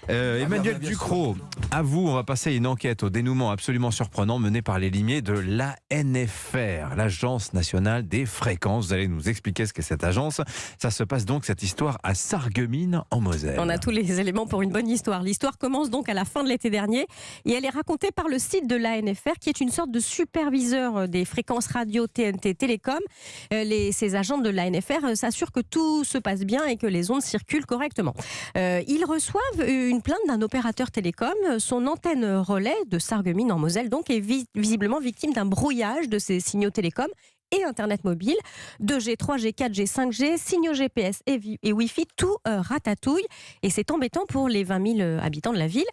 Emmanuel Ducrot, à vous, on va passer à une enquête au dénouement absolument surprenant menée par les limiers de l'ANFR, l'Agence nationale des fréquences. Vous allez nous expliquer ce qu'est cette agence. Ça se passe donc, cette histoire, à Sarreguemines, en Moselle. On a tous les éléments pour une bonne histoire. L'histoire commence donc à la fin de l'été dernier et elle est racontée par le site de l'ANFR qui est une sorte de superviseur des fréquences radio TNT Télécom. Ces agents de l'ANFR s'assurent que tout se passe bien et que les ondes circulent correctement. Ils reçoivent une plainte d'un opérateur télécom. Son antenne relais de Sarreguemines en Moselle donc est visiblement victime d'un brouillage de ses signaux télécoms et Internet mobile, 2G, 3G, 4G, 5G, signaux GPS et Wi-Fi, tout ratatouille. Et c'est embêtant pour les 20 000 habitants de la ville.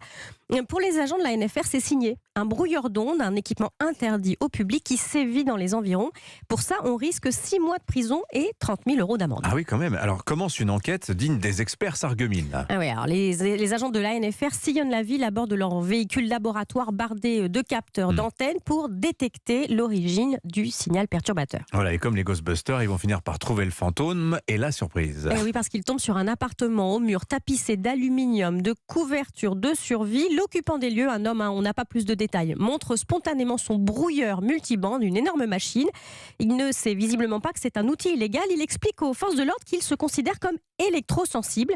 Pour les agents de la NFR, c'est signé un brouilleur d'ondes, un équipement interdit au public qui sévit dans les environs. Pour ça, on risque 6 mois de prison et 30 000 € d'amende. Ah oui, quand même. Alors, commence une enquête digne des experts Sarreguemines. Ah oui, alors les agents de l'ANFR sillonnent la ville à bord de leur véhicule laboratoire bardé de capteurs d'antennes pour détecter l'origine du signal perturbateur. Voilà, et comme les Ghostbusters, ils vont finir par trouver le fantôme et la surprise. Et oui, parce qu'ils tombent sur un appartement au mur tapissé d'aluminium, de couverture de survie. L'occupant des lieux, un homme, on n'a pas plus de détails, montre spontanément son brouilleur multibande, une énorme machine. Il ne sait visiblement pas que c'est un outil illégal. Il explique aux forces de l'ordre qu'il se considère comme électrosensible,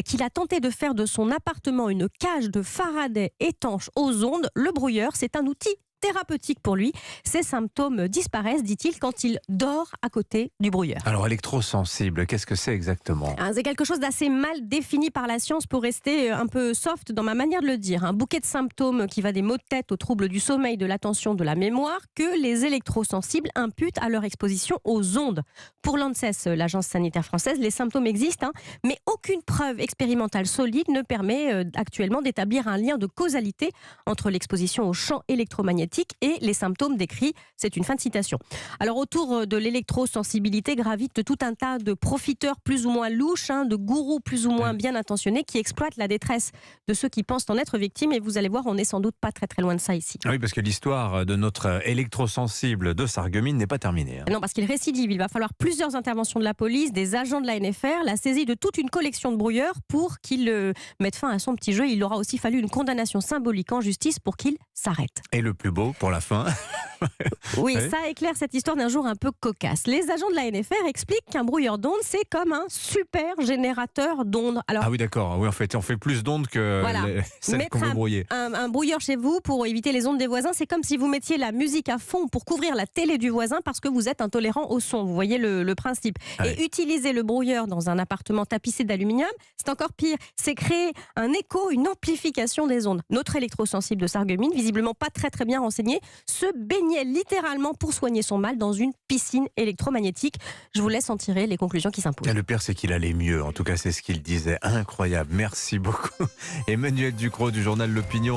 qu'il a tenté de faire de son appartement une cage de Faraday étanche aux ondes. Le brouilleur, c'est un outil thérapeutique pour lui. Ses symptômes disparaissent, dit-il, quand il dort à côté du brouilleur. Alors, électrosensible, qu'est-ce que c'est exactement ? C'est quelque chose d'assez mal défini par la science pour rester un peu soft dans ma manière de le dire. Un bouquet de symptômes qui va des maux de tête aux troubles du sommeil, de l'attention, de la mémoire, que les électrosensibles imputent à leur exposition aux ondes. Pour l'ANSES, l'agence sanitaire française, les symptômes existent, mais aucune preuve expérimentale solide ne permet actuellement d'établir un lien de causalité entre l'exposition aux champs électromagnétiques et les symptômes décrits. C'est une fin de citation. Alors autour de l'électrosensibilité gravite tout un tas de profiteurs plus ou moins louches, de gourous plus ou moins bien intentionnés qui exploitent la détresse de ceux qui pensent en être victimes. Et vous allez voir, on n'est sans doute pas très très loin de ça ici. Oui, parce que l'histoire de notre électrosensible de Sarreguemines n'est pas terminée. Non, parce qu'il récidive. Il va falloir plusieurs interventions de la police, des agents de la NFR, la saisie de toute une collection de brouilleurs pour qu'il mette fin à son petit jeu. Il aura aussi fallu une condamnation symbolique en justice pour qu'il s'arrête. Et le plus beau pour la fin. Oui, ça éclaire cette histoire d'un jour un peu cocasse. Les agents de la NFR expliquent qu'un brouilleur d'ondes, c'est comme un super générateur d'ondes. Alors, ah oui, d'accord. Oui, en fait, on fait plus d'ondes que celles qu'on veut brouiller. Un brouilleur chez vous pour éviter les ondes des voisins, c'est comme si vous mettiez la musique à fond pour couvrir la télé du voisin parce que vous êtes intolérant au son. Vous voyez le principe. Ah et oui. Utiliser le brouilleur dans un appartement tapissé d'aluminium, c'est encore pire. C'est créer un écho, une amplification des ondes. Notre électrosensible de Sarreguemines, visiblement pas très très bien renseigné, se baignait littéralement pour soigner son mal dans une piscine électromagnétique. Je vous laisse en tirer les conclusions qui s'imposent. Le pire, c'est qu'il allait mieux. En tout cas, c'est ce qu'il disait. Incroyable. Merci beaucoup. Emmanuel Ducrot du journal L'Opinion.